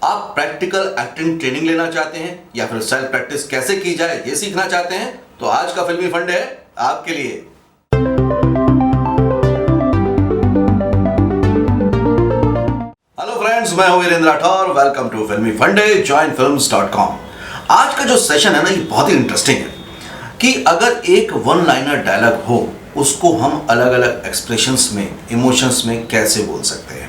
आप practical acting training लेना चाहते हैं या फिर सेल्फ प्रैक्टिस कैसे की जाए ये सीखना चाहते हैं तो आज का फिल्मी फंड है आपके लिए। हेलो फ्रेंड्स, मैं हूं वीरेंद्र राठौर। वेलकम टू फिल्मी फंडे joinfilms.com। आज का जो सेशन है ना, ये बहुत ही इंटरेस्टिंग है कि अगर एक वन लाइनर डायलॉग हो उसको हम अलग अलग एक्सप्रेशंस में, इमोशंस में कैसे बोल सकते हैं।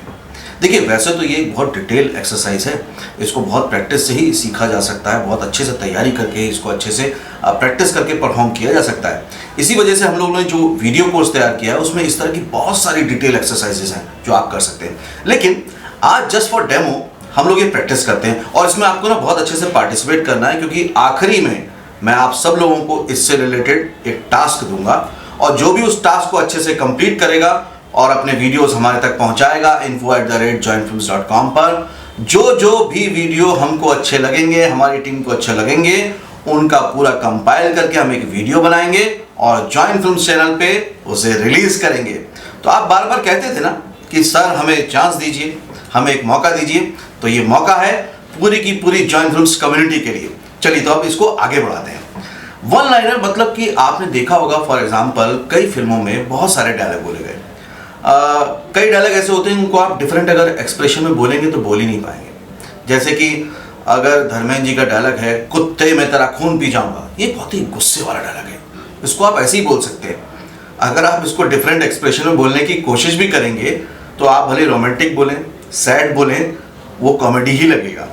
देखिए, वैसे तो ये एक बहुत डिटेल एक्सरसाइज है, इसको बहुत प्रैक्टिस से ही सीखा जा सकता है, बहुत अच्छे से तैयारी करके इसको अच्छे से प्रैक्टिस करके परफॉर्म किया जा सकता है। इसी वजह से हम लोगों ने जो वीडियो कोर्स तैयार किया है उसमें इस तरह की बहुत सारी डिटेल एक्सरसाइजेज हैं जो आप कर सकते हैं। लेकिन आज जस्ट फॉर डेमो हम लोग ये प्रैक्टिस करते हैं और इसमें आपको ना बहुत अच्छे से पार्टिसिपेट करना है, क्योंकि आखिरी में मैं आप सब लोगों को इससे रिलेटेड एक टास्क दूंगा और जो भी उस टास्क को अच्छे से कंप्लीट करेगा और अपने वीडियोस हमारे तक पहुंचाएगा info@joinfilms.com पर, जो भी वीडियो हमको अच्छे लगेंगे, हमारी टीम को अच्छे लगेंगे, उनका पूरा कंपाइल करके हम एक वीडियो बनाएंगे और जॉइन फिल्म्स चैनल पे उसे रिलीज करेंगे। तो आप बार बार कहते थे ना कि सर हमें चांस दीजिए, हमें एक मौका दीजिए, तो ये मौका है पूरी की पूरी जॉइन फिल्म्स कम्युनिटी के लिए। चलिए तो अब इसको आगे बढ़ाते हैं। वन लाइनर मतलब कि आपने देखा होगा, फॉर एग्जाम्पल कई फिल्मों में बहुत सारे डायलॉग बोले गए। कई डायलॉग ऐसे होते हैं उनको आप डिफरेंट अगर एक्सप्रेशन में बोलेंगे तो बोल ही नहीं पाएंगे। जैसे कि अगर धर्मेंद्र जी का डायलॉग है, कुत्ते मैं तेरा खून पी जाऊंगा, ये बहुत ही गुस्से वाला डायलॉग है, इसको आप ऐसे ही बोल सकते हैं। अगर आप इसको डिफरेंट एक्सप्रेशन में बोलने की कोशिश भी करेंगे तो आप भले रोमांटिक बोलें, सैड बोलें, वो कॉमेडी ही लगेगा।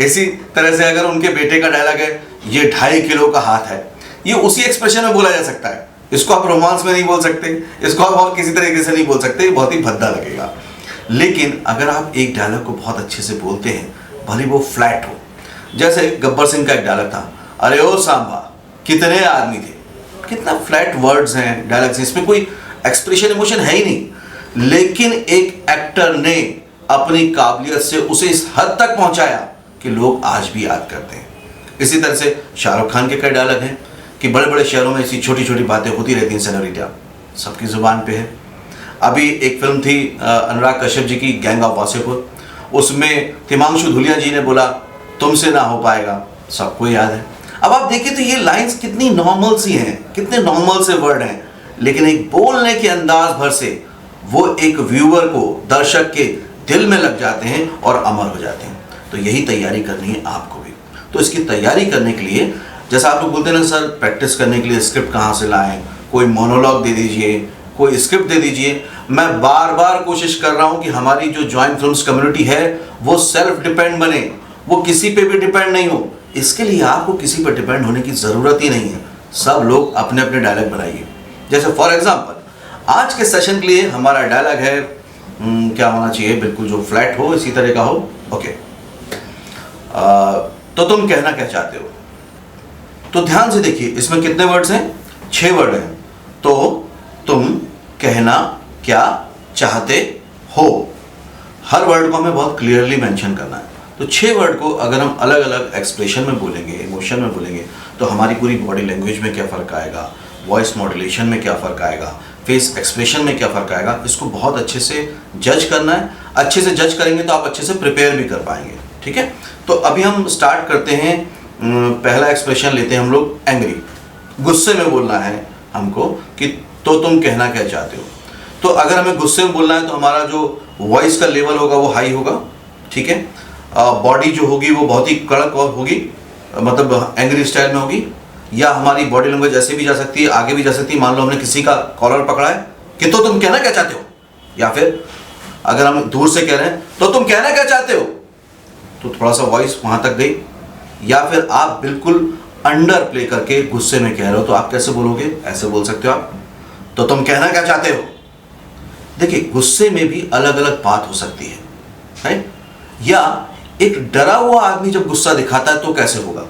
इसी तरह से अगर उनके बेटे का डायलॉग है, ये 2.5 किलो का हाथ है, ये उसी एक्सप्रेशन में बोला जा सकता है। इसको आप रोमांस में नहीं बोल सकते, इसको आप और किसी तरीके से नहीं बोल सकते, बहुत ही भद्दा लगेगा। लेकिन अगर आप एक डायलॉग को बहुत अच्छे से बोलते हैं, भले वो फ्लैट हो, जैसे गब्बर सिंह का एक डायलॉग था, अरे ओ सांबा कितने आदमी थे, कितना फ्लैट वर्ड्स हैं डायलॉग्स, इसमें कोई एक्सप्रेशन, इमोशन है ही नहीं। लेकिन एक एक्टर ने अपनी काबिलियत से उसे इस हद तक पहुंचाया कि लोग आज भी याद करते हैं। इसी तरह से शाहरुख खान के कई डायलॉग हैं कि बड़े बड़े शहरों में ऐसी छोटी छोटी बातें होती रहती हैं, सेनोरिटा सबकी जुबान पे है। अभी एक फिल्म थी अनुराग कश्यप जी की, गैंग ऑफ वासेपुर, उसमें तिमांशु धुलिया जी ने बोला तुमसे ना हो पाएगा, सबको याद है। अब आप देखिए तो ये लाइंस कितनी नॉर्मल सी हैं, कितने नॉर्मल से वर्ड हैं, लेकिन एक बोलने के अंदाज भर से वो एक व्यूअर को, दर्शक के दिल में लग जाते हैं और अमर हो जाते हैं। तो यही तैयारी करनी है आपको भी। तो इसकी तैयारी करने के लिए, जैसा आप लोग बोलते हैं ना सर प्रैक्टिस करने के लिए स्क्रिप्ट कहाँ से लाएं, कोई मोनोलॉग दे दीजिए, कोई स्क्रिप्ट दे दीजिए। मैं बार बार कोशिश कर रहा हूँ कि हमारी जो जॉइन फिल्म्स कम्युनिटी है वो सेल्फ डिपेंड बने, वो किसी पे भी डिपेंड नहीं हो। इसके लिए आपको किसी पर डिपेंड होने की ज़रूरत ही नहीं है, सब लोग अपने अपने डायलॉग बनाइए। जैसे फॉर एग्जाम्पल आज के सेशन के लिए हमारा डायलॉग है, क्या होना चाहिए, बिल्कुल जो फ्लैट हो, इसी तरह का हो। ओके, तो तुम कहना क्या चाहते हो। तो ध्यान से देखिए, इसमें कितने वर्ड्स हैं, 6 वर्ड हैं। तो तुम कहना क्या चाहते हो, हर वर्ड को हमें बहुत क्लियरली मेंशन करना है। तो 6 वर्ड को अगर हम अलग अलग एक्सप्रेशन में बोलेंगे, इमोशन में बोलेंगे, तो हमारी पूरी बॉडी लैंग्वेज में क्या फ़र्क आएगा, वॉइस मॉड्यूलेशन में क्या फ़र्क आएगा, फेस एक्सप्रेशन में क्या फ़र्क आएगा, इसको बहुत अच्छे से जज करना है। अच्छे से जज करेंगे तो आप अच्छे से प्रिपेयर भी कर पाएंगे। ठीक है, तो अभी हम स्टार्ट करते हैं। पहला एक्सप्रेशन लेते हैं हम लोग, एंग्री, गुस्से में बोलना है हमको कि तो तुम कहना क्या चाहते हो। तो अगर हमें गुस्से में बोलना है तो हमारा जो वॉइस का लेवल होगा वो हाई होगा। ठीक है, बॉडी जो होगी वो बहुत ही कड़क होगी, मतलब एंग्री स्टाइल में होगी, या हमारी बॉडी लैंग्वेज ऐसे भी जा सकती है, आगे भी जा सकती है। मान लो हमने किसी का कॉलर पकड़ा है कि तो तुम कहना क्या चाहते हो, या फिर अगर हम दूर से कह रहे हैं तो तुम कहना क्या चाहते हो, तो थोड़ा सा वॉइस वहां तक गई। या फिर आप बिल्कुल अंडर प्ले करके गुस्से में कह रहे हो तो आप कैसे बोलोगे, ऐसे बोल सकते हो आप, तो तुम कहना क्या चाहते हो। देखिए, गुस्से में भी अलग अलग बात हो सकती है, राइट। या एक डरा हुआ आदमी जब गुस्सा दिखाता है तो कैसे होगा,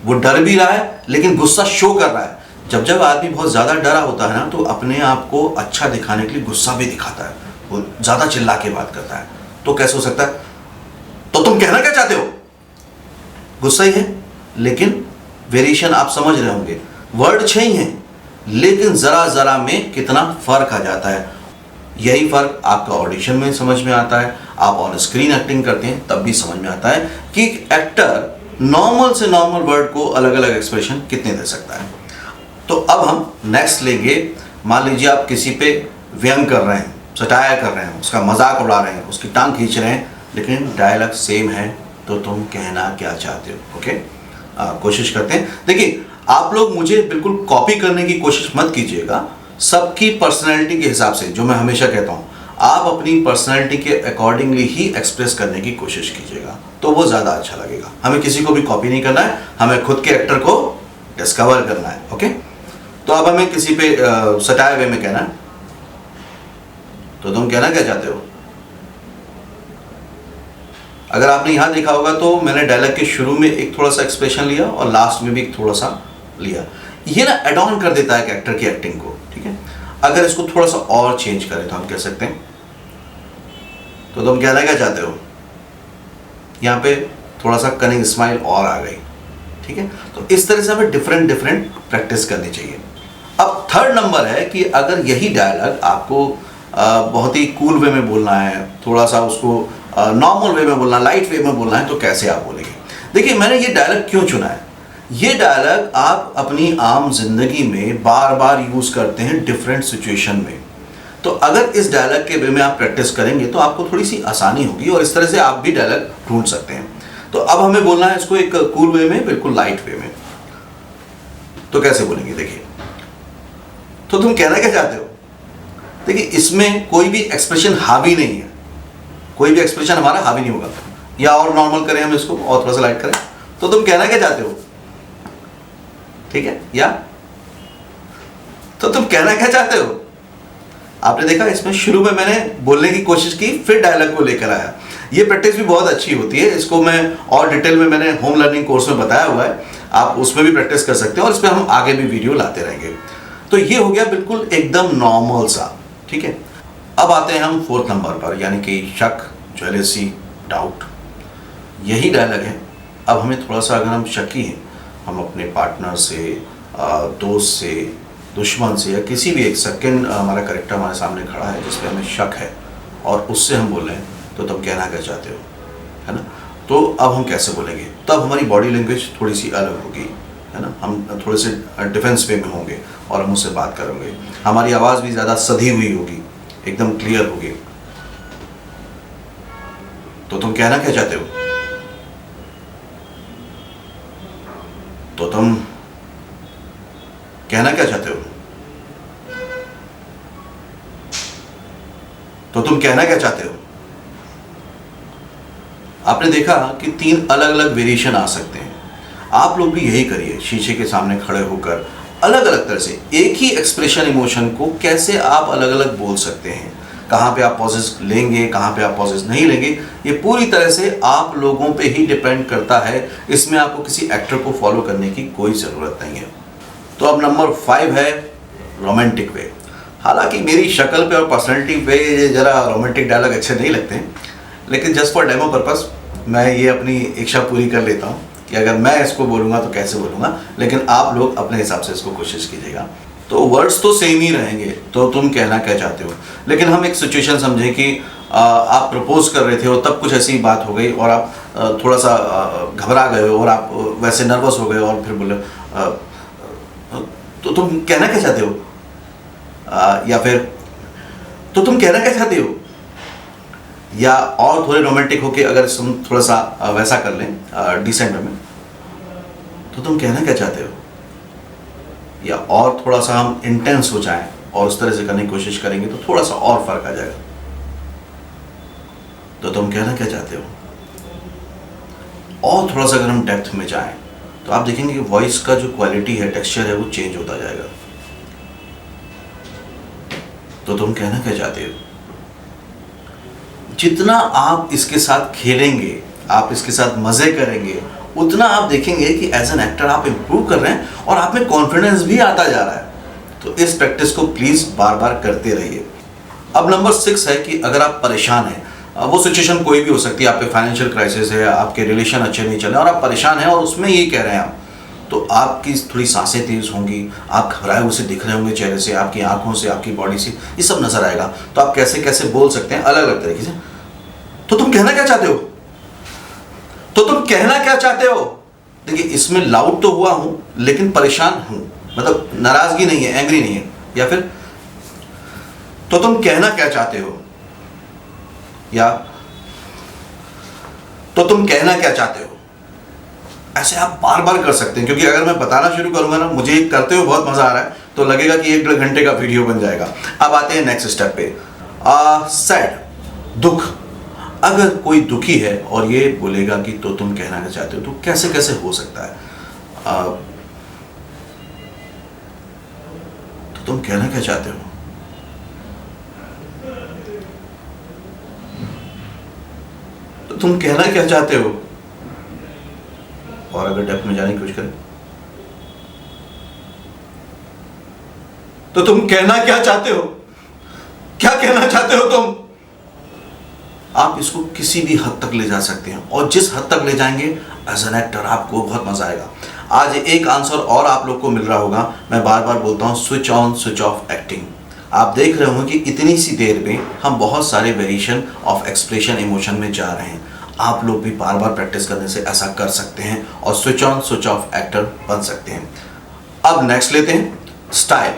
वो डर भी रहा है लेकिन गुस्सा शो कर रहा है। जब आदमी बहुत ज्यादा डरा होता है ना, तो अपने आप को अच्छा दिखाने के लिए गुस्सा भी दिखाता है, वो ज्यादा चिल्ला के बात करता है। तो कैसे हो सकता है, तो तुम कहना क्या चाहते हो, गुस्सा ही है, लेकिन वेरिएशन आप समझ रहे होंगे। वर्ड 6 ही हैं, लेकिन जरा जरा में कितना फर्क आ जाता है। यही फ़र्क आपका ऑडिशन में समझ में आता है, आप ऑन स्क्रीन एक्टिंग करते हैं तब भी समझ में आता है कि एक्टर नॉर्मल से नॉर्मल वर्ड को अलग अलग एक्सप्रेशन कितने दे सकता है। तो अब हम नेक्स्ट लेंगे, मान लीजिए आप किसी पे व्यंग कर रहे हैं, सटाया कर रहे हैं, उसका मजाक उड़ा रहे हैं, उसकी टांग खींच रहे हैं, लेकिन डायलॉग सेम है, तो तुम कहना क्या चाहते हो। ओके, कोशिश करते हैं। देखिए, आप लोग मुझे बिल्कुल कॉपी करने की कोशिश मत कीजिएगा, सबकी पर्सनैलिटी के हिसाब से, जो मैं हमेशा कहता हूँ, आप अपनी पर्सनैलिटी के अकॉर्डिंगली ही एक्सप्रेस करने की कोशिश कीजिएगा, तो वो ज़्यादा अच्छा लगेगा। हमें किसी को भी कॉपी नहीं करना है, हमें खुद के एक्टर को डिस्कवर करना है। ओके, तो अब हमें किसी पे सटाया वे में कहना है, तो तुम कहना क्या चाहते हो। अगर आपने यहाँ देखा होगा तो मैंने डायलॉग के शुरू में एक थोड़ा सा एक्सप्रेशन लिया और लास्ट में भी एक थोड़ा सा लिया। ये ना एड ऑन कर देता है एक्टर की एक्टिंग को, ठीक है। अगर इसको थोड़ा सा और चेंज करें तो हम कह सकते हैं, तो तुम कहना क्या चाहते हो। यहाँ पे थोड़ा सा कनिंग स्माइल और आ गई, ठीक है। तो इस तरह से हमें डिफरेंट डिफरेंट प्रैक्टिस करनी चाहिए। अब थर्ड नंबर है कि अगर यही डायलॉग आपको बहुत ही कूल वे में बोलना है, थोड़ा सा उसको नॉर्मल वे में बोलना, लाइट वे में बोलना है, तो कैसे आप बोलेंगे। देखिए, मैंने ये डायलॉग क्यों चुना है, ये डायलॉग आप अपनी आम जिंदगी में बार बार यूज़ करते हैं डिफरेंट सिचुएशन में। तो अगर इस डायलॉग के वे में आप प्रैक्टिस करेंगे तो आपको थोड़ी सी आसानी होगी और इस तरह से आप भी डायलॉग ढूंढ सकते हैं। तो अब हमें बोलना है इसको एक कूल वे में, बिल्कुल लाइट वे में। तो कैसे बोलेंगे, देखिए, तो तुम कहना क्या चाहते हो। देखिए, इसमें कोई भी एक्सप्रेशन हावी नहीं है, कोई भी एक्सप्रेशन हमारा हावी नहीं होगा। या और नॉर्मल करें हम इसको और थोड़ा सा लाइट करें, तो तुम कहना क्या चाहते हो, ठीक है। या तो तुम कहना क्या चाहते हो। आपने देखा, इसमें शुरू में मैंने बोलने की कोशिश की, फिर डायलॉग को लेकर आया। ये प्रैक्टिस भी बहुत अच्छी होती है, इसको मैं और डिटेल में मैंने होम लर्निंग कोर्स में बताया हुआ है, आप उसमें भी प्रैक्टिस कर सकते हैं और इस पर हम आगे भी वीडियो लाते रहेंगे। तो ये हो गया बिल्कुल एकदम नॉर्मल सा, ठीक है। अब आते हैं हम फोर्थ नंबर पर, यानी कि शक, जेलसी, डाउट। यही डायलॉग है। अब हमें थोड़ा सा, अगर हम शकी हैं, हम अपने पार्टनर से, दोस्त से, दुश्मन से, या किसी भी एक सेकंड हमारा करेक्टर हमारे सामने खड़ा है जिस पे हमें शक है और उससे हम बोल रहे हैं, तो तुम कहना क्या चाहते हो, है ना। तो अब हम कैसे बोलेंगे, तब हमारी बॉडी लैंग्वेज थोड़ी सी अलग होगी, है ना। हम थोड़े से डिफेंस वे में होंगे और हम उससे बात करेंगे, हमारी आवाज़ भी ज़्यादा सधी हुई होगी, एकदम क्लियर होगी। तो तुम कहना क्या चाहते हो, तो तुम कहना क्या चाहते हो, तो तुम कहना क्या चाहते हो। आपने देखा कि 3 अलग अलग वेरिएशन आ सकते हैं। आप लोग भी यही करिए, शीशे के सामने खड़े होकर अलग अलग तरह से एक ही एक्सप्रेशन, इमोशन को कैसे आप अलग अलग बोल सकते हैं, कहाँ पे आप पॉजेस लेंगे, कहाँ पे आप पॉजेस नहीं लेंगे, ये पूरी तरह से आप लोगों पे ही डिपेंड करता है। इसमें आपको किसी एक्टर को फॉलो करने की कोई ज़रूरत नहीं है। तो अब नंबर 5 है रोमांटिक वे। हालांकि मेरी शक्ल पे और पर्सनैलिटी पे ज़रा रोमांटिक डायलॉग अच्छे नहीं लगते हैं, लेकिन जस्ट फॉर डेमो पर्पस मैं ये अपनी इच्छा पूरी कर लेता हूँ कि अगर मैं इसको बोलूँगा तो कैसे बोलूँगा, लेकिन आप लोग अपने हिसाब से इसको कोशिश कीजिएगा। तो वर्ड्स तो सेम ही रहेंगे, तो तुम कहना क्या चाहते हो, लेकिन हम एक सिचुएशन समझें कि आप प्रपोज कर रहे थे और तब कुछ ऐसी बात हो गई और आप थोड़ा सा घबरा गए और आप वैसे नर्वस हो गए और फिर बोले तो तुम कहना क्या चाहते हो, या फिर तो तुम कहना क्या चाहते हो, या और थोड़े रोमांटिक होके अगर हम थोड़ा सा वैसा कर लें डिसेंट में, तो तुम कहना क्या चाहते हो, या और थोड़ा सा हम इंटेंस हो जाएं और उस तरह से करने की कोशिश करेंगे तो थोड़ा सा और फर्क आ जाएगा। तो तुम कहना क्या चाहते हो। और थोड़ा सा अगर हम डेप्थ में जाएं तो आप देखेंगे कि वॉइस का जो क्वालिटी है, टेक्सचर है, वो चेंज होता जाएगा। तो तुम कहना क्या चाहते हो। जितना आप इसके साथ खेलेंगे, आप इसके साथ मजे करेंगे, उतना आप देखेंगे कि एज एन एक्टर आप इम्प्रूव कर रहे हैं और आप में कॉन्फिडेंस भी आता जा रहा है। तो इस प्रैक्टिस को प्लीज बार बार करते रहिए। अब नंबर 6 है कि अगर आप परेशान हैं, वो सिचुएशन कोई भी हो सकती है, आपके फाइनेंशियल क्राइसिस है, आपके रिलेशन अच्छे नहीं चल रहे और आप परेशान हैं और उसमें ये कह रहे हैं आप, तो आपकी थोड़ी सांसें तेज होंगी, आप घबराए हुए से दिख रहे होंगे चेहरे से, आपकी आंखों से, आपकी बॉडी से, ये सब नजर आएगा। तो आप कैसे कैसे बोल सकते हैं अलग अलग तरीके से। तो तुम कहना क्या चाहते हो, तो तुम कहना क्या चाहते हो। देखिए इसमें लाउड तो हुआ हूं लेकिन परेशान हूं, मतलब नाराजगी नहीं है, एंग्री नहीं है। या फिर तो तुम कहना क्या चाहते हो, या तो तुम कहना क्या चाहते हो। ऐसे आप बार बार कर सकते हैं, क्योंकि अगर मैं बताना शुरू करूंगा ना, मुझे करते हुए बहुत मजा आ रहा है, तो लगेगा कि 1-1.5 घंटे का वीडियो बन जाएगा। अब आते हैं नेक्स्ट स्टेप पे। सैड, दुख। अगर कोई दुखी है और ये बोलेगा कि तो तुम कहना क्या चाहते हो, तो कैसे कैसे हो सकता है। तो तुम कहना क्या चाहते हो, तो तुम कहना क्या चाहते हो। और अगर डेप्थ में जाने की कोशिश करें, तो तुम कहना क्या चाहते हो, क्या कहना चाहते हो तुम। आप इसको किसी भी हद तक ले जा सकते हैं, और जिस हद तक ले जाएंगे एज एन एक्टर आपको बहुत मजा आएगा। आज एक आंसर और आप लोग को मिल रहा होगा, मैं बार बार बोलता हूं, switch on switch off acting. आप देख रहे होंगे कि इतनी सी देर में हम बहुत सारे वेरिएशन ऑफ एक्सप्रेशन इमोशन में जा रहे हैं। आप लोग भी बार बार प्रैक्टिस करने से ऐसा कर सकते हैं और switch on switch off actor बन सकते हैं। अब नेक्स्ट लेते हैं स्टाइल।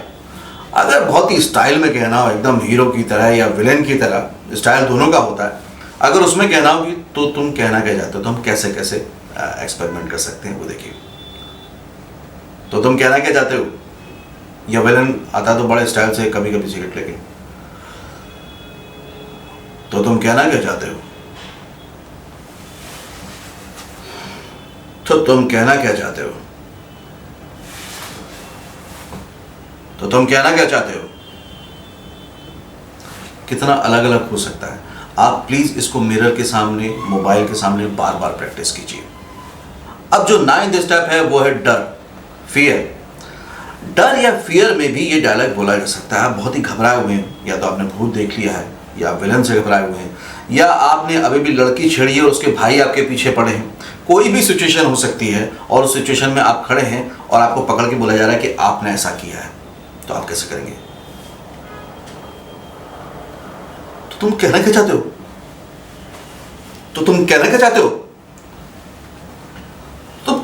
अगर बहुत ही स्टाइल में कहना हो, एकदम हीरो की तरह या विलेन की तरह, स्टाइल दोनों का होता है, अगर उसमें कहना हो कि तो तुम कहना क्या चाहते हो, तो हम कैसे कैसे एक्सपेरिमेंट कर सकते हैं वो देखिए। तो तुम कहना क्या चाहते हो, या विलेन आता तो बड़े स्टाइल से कभी कभी सिगरेट लेके, तो तुम कहना क्या चाहते हो, तो तुम कहना क्या चाहते हो, तो तुम कहना क्या चाहते हो। कितना अलग अलग हो सकता है। आप प्लीज इसको मिरर के सामने, मोबाइल के सामने बार बार प्रैक्टिस कीजिए। अब जो 9th स्टेप है वो है डर, फियर। डर या फियर में भी ये डायलॉग बोला जा सकता है। आप बहुत ही घबराए हुए हैं, या तो आपने भूत देख लिया है, या विलन से घबराए हुए हैं, या आपने अभी भी लड़की छेड़ी है और उसके भाई आपके पीछे पड़े हैं। कोई भी सिचुएशन हो सकती है, और उस सिचुएशन में आप खड़े हैं और आपको पकड़ के बोला जा रहा है कि आपने ऐसा किया है, तो आप कैसे करेंगे। तो तुम कहना क्या चाहते हो, तो तुम कहना क्या चाहते हो, तुम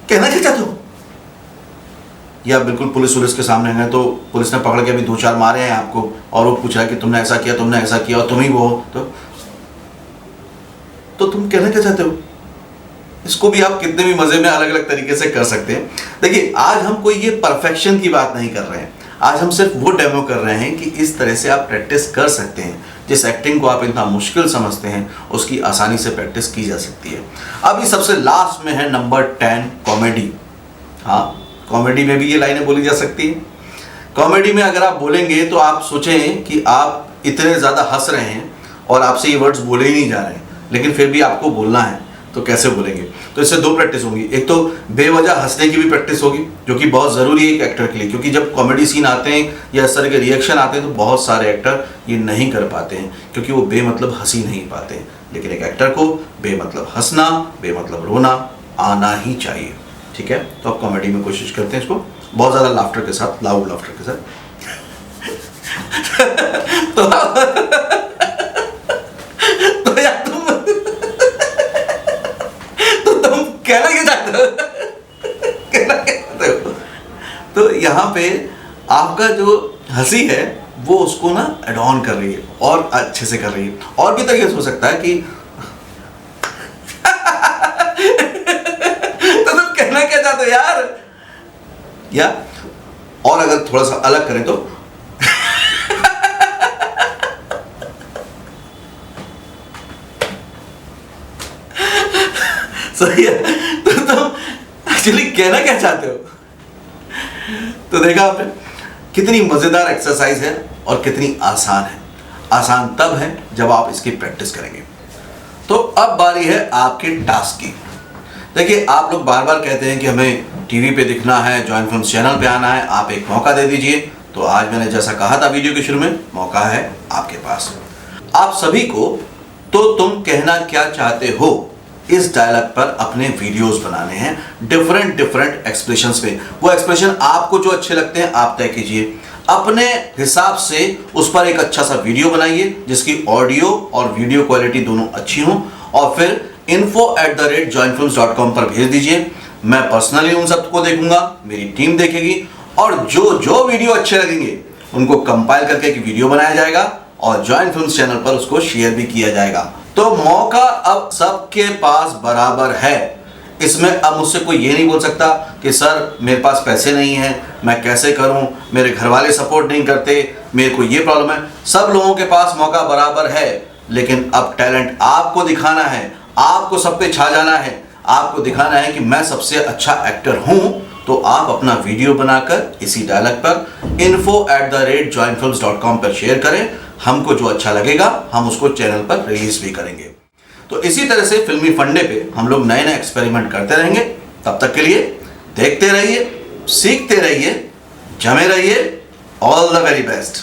कहना क्या चाहते हो। या बिल्कुल पुलिस के सामने है, तो पुलिस ने पकड़ के अभी 2-4 मारे हैं आपको, और वो पूछ रहा है कि तुमने ऐसा किया, तुमने ऐसा किया, और तुम ही वो हो, तो तुम कहना क्या चाहते हो। इसको भी आप कितने भी मजे में अलग अलग तरीके से कर सकते हैं। देखिए आज हम कोई ये परफेक्शन की बात नहीं कर रहे हैं, आज हम सिर्फ वो डेमो कर रहे हैं कि इस तरह से आप प्रैक्टिस कर सकते हैं। जिस एक्टिंग को आप इतना मुश्किल समझते हैं, उसकी आसानी से प्रैक्टिस की जा सकती है। अभी सबसे लास्ट में है नंबर 10, कॉमेडी। हाँ, कॉमेडी में भी ये लाइनें बोली जा सकती हैं। कॉमेडी में अगर आप बोलेंगे तो आप सोचें कि आप इतने ज़्यादा हंस रहे हैं और आपसे ये वर्ड्स बोले ही नहीं जा रहे हैं, लेकिन फिर भी आपको बोलना है, तो कैसे बोलेंगे। तो इससे 2 प्रैक्टिस होंगी। एक तो बेवजह हंसने की भी प्रैक्टिस होगी, जो कि बहुत ज़रूरी है एक एक्टर के लिए, क्योंकि जब कॉमेडी सीन आते हैं या इस तरह के रिएक्शन आते हैं तो बहुत सारे एक्टर ये नहीं कर पाते हैं, क्योंकि वो बेमतलब हंसी नहीं पाते हैं। लेकिन एक एक्टर को बेमतलब हंसना, बेमतलब रोना आना ही चाहिए। ठीक है, तो आप कॉमेडी में कोशिश करते हैं इसको बहुत ज़्यादा लाफ्टर के साथ, लाउड लाफ्टर के साथ। तो यार तुम कहना क्या चाहते हो, कहना क्या चाहते हो। तो यहाँ पे आपका जो हंसी है वो उसको ना एड ऑन कर रही है और अच्छे से कर रही है। और भी तरीके से हो सकता है कि तो तुम कहना क्या चाहते हो यार, या और अगर थोड़ा सा अलग करें तो सही है। तो तुम एक्चुअली कहना क्या चाहते हो। तो देखा आपने कितनी मजेदार एक्सरसाइज है और कितनी आसान है। आसान तब है जब आप इसकी प्रैक्टिस करेंगे। तो अब बारी है आपके टास्क की। देखिए आप लोग बार बार कहते हैं कि हमें टीवी पे दिखना है, जॉइन फिल्म्स चैनल पे आना है, आप एक मौका दे दीजिए। तो आज मैंने जैसा कहा था वीडियो के शुरू में, मौका है आपके पास। आप सभी को तो तुम कहना क्या चाहते हो इस डायलॉग पर अपने वीडियोस बनाने हैं, डिफरेंट डिफरेंट एक्सप्रेशंस पे। वो एक्सप्रेशन आपको जो अच्छे लगते हैं आप तय कीजिए, अपने हिसाब से उस पर एक अच्छा सा वीडियो बनाइए जिसकी ऑडियो और वीडियो क्वालिटी दोनों अच्छी हो, और फिर info@joinfilms.com पर भेज दीजिए। मैं पर्सनली उन सबको देखूंगा, मेरी टीम देखेगी, और जो जो वीडियो अच्छे लगेंगे उनको कंपाइल करके एक वीडियो बनाया जाएगा और जॉइन फिल्म्स चैनल पर उसको शेयर भी किया जाएगा। तो मौका अब सबके पास बराबर है। इसमें अब मुझसे कोई ये नहीं बोल सकता कि सर मेरे पास पैसे नहीं है, मैं कैसे करूं, मेरे घर वाले सपोर्ट नहीं करते, मेरे को ये प्रॉब्लम है। सब लोगों के पास मौका बराबर है, लेकिन अब टैलेंट आपको दिखाना है, आपको सब पे छा जाना है, आपको दिखाना है कि मैं सबसे अच्छा एक्टर हूं। तो आप अपना वीडियो बनाकर इसी डायलॉग पर info@joinfilms.com पर शेयर करें। हमको जो अच्छा लगेगा हम उसको चैनल पर रिलीज भी करेंगे। तो इसी तरह से फिल्मी फंडे पे हम लोग नए नए एक्सपेरिमेंट करते रहेंगे। तब तक के लिए देखते रहिए, सीखते रहिए, जमे रहिए। All the very best.